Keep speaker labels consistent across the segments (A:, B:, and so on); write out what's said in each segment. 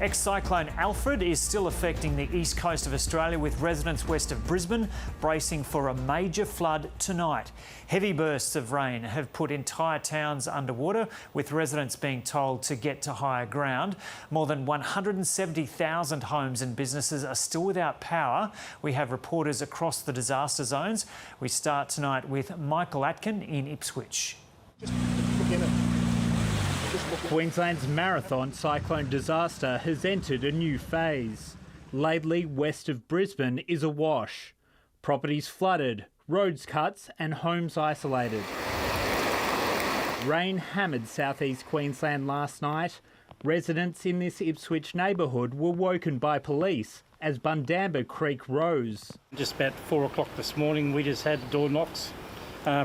A: Ex-Cyclone Alfred is still affecting the east coast of Australia, with residents west of Brisbane bracing for a major flood tonight. Heavy bursts of rain have put entire towns underwater, with residents being told to get to higher ground. More than 170,000 homes and businesses are still without power. We have reporters across the disaster zones. We start tonight with Michael Atkin in Ipswich.
B: Queensland's marathon cyclone disaster has entered a new phase. Laidley, west of Brisbane, is awash. Properties flooded, roads cut and homes isolated. Rain hammered southeast Queensland last night. Residents in this Ipswich neighbourhood were woken by police as Bundamba Creek rose.
C: Just about 4 o'clock this morning, we just had door knocks.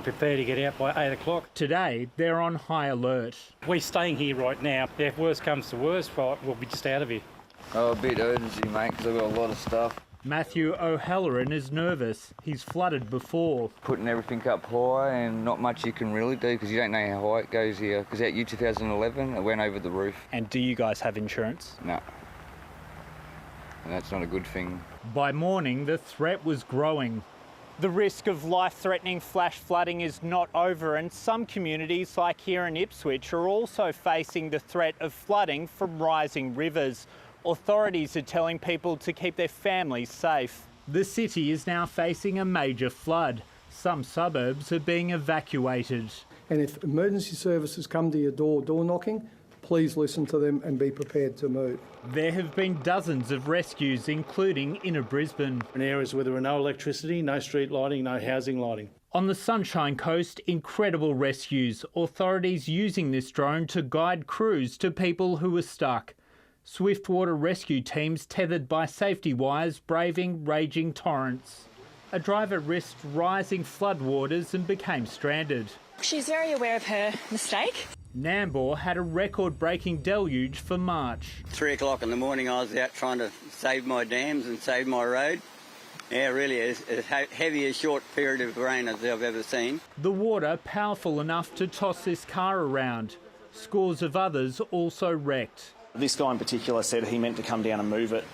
C: Prepare to get out by 8 o'clock.
B: Today, they're on high alert.
C: We're staying here right now. If worst comes to worst, we'll be just out of here.
D: Oh, a bit urgency, mate, because I've got a lot of stuff.
B: Matthew O'Halloran is nervous. He's flooded before.
D: Putting everything up high and not much you can really do because you don't know how high it goes here. Because out year 2011, it went over the roof.
B: And do you guys have insurance?
D: No. And that's not a good thing.
B: By morning, the threat was growing. The risk of life-threatening flash flooding is not over, and some communities, like here in Ipswich, are also facing the threat of flooding from rising rivers. Authorities are telling people to keep their families safe. The city is now facing a major flood. Some suburbs are being evacuated.
E: And if emergency services come to your door knocking, please listen to them and be prepared to move.
B: There have been dozens of rescues, including inner Brisbane.
F: In areas where there were no electricity, no street lighting, no housing lighting.
B: On the Sunshine Coast, incredible rescues. Authorities using this drone to guide crews to people who were stuck. Swiftwater rescue teams tethered by safety wires braving raging torrents. A driver risked rising floodwaters and became stranded.
G: She's very aware of her mistake.
B: Nambour had a record-breaking deluge for March.
H: 3 o'clock in the morning, I was out trying to save my dams and save my road. Yeah, really, as heavy a short period of rain as I've ever seen.
B: The water powerful enough to toss this car around. Scores of others also wrecked.
I: This guy in particular said he meant to come down and move it,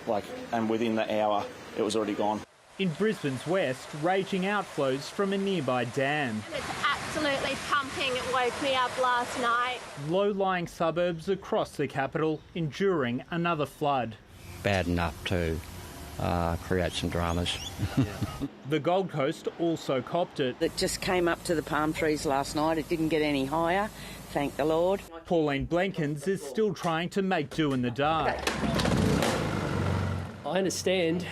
I: and within the hour, it was already gone.
B: In Brisbane's west, raging outflows from a nearby dam.
J: It's absolutely pumping. It woke me up last night.
B: Low-lying suburbs across the capital enduring another flood.
K: Bad enough to create some dramas.
B: The Gold Coast also copped it.
L: It just came up to the palm trees last night. It didn't get any higher, thank the Lord.
B: Pauline Blenkins is still trying to make do in the dark.
M: I understand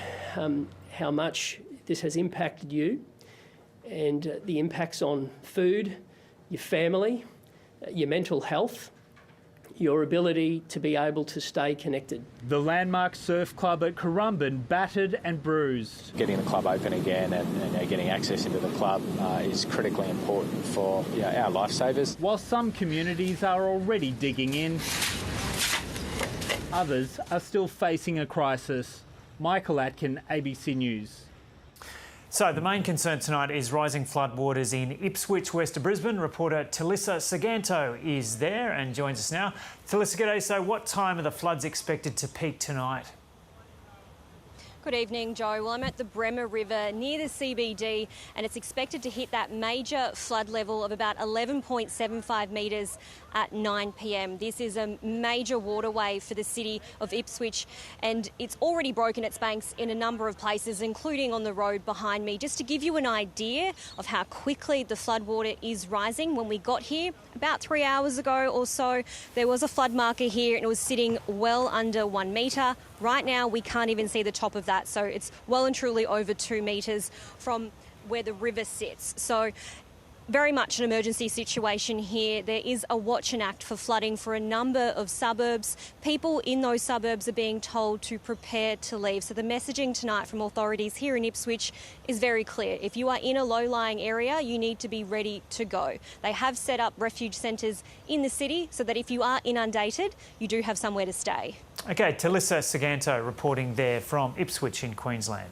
M: how much this has impacted you and the impacts on food, your family, your mental health, your ability to be able to stay connected.
B: The landmark surf club at Currumbin battered and bruised.
I: Getting the club open again and getting access into the club is critically important for our lifesavers.
B: While some communities are already digging in, others are still facing a crisis. Michael Atkin, ABC News.
A: So the main concern tonight is rising floodwaters in Ipswich, west of Brisbane. Reporter Talissa Saganto is there and joins us now. Talissa, g'day. So what time are the floods expected to peak tonight?
N: Good evening, Joe. Well, I'm at the Bremer River near the CBD, and it's expected to hit that major flood level of about 11.75 metres at 9 p.m. This is a major waterway for the city of Ipswich, and it's already broken its banks in a number of places, including on the road behind me. Just to give you an idea of how quickly the floodwater is rising, when we got here about 3 hours ago or so, there was a flood marker here and it was sitting well under 1 metre. Right now, we can't even see the top of that, so it's well and truly over 2 metres from where the river sits. So very much an emergency situation here. There is a watch and act for flooding for a number of suburbs. People in those suburbs are being told to prepare to leave. So the messaging tonight from authorities here in Ipswich is very clear. If you are in a low-lying area, you need to be ready to go. They have set up refuge centres in the city so that if you are inundated, you do have somewhere to stay.
A: OK, Talissa Saganto reporting there from Ipswich in Queensland.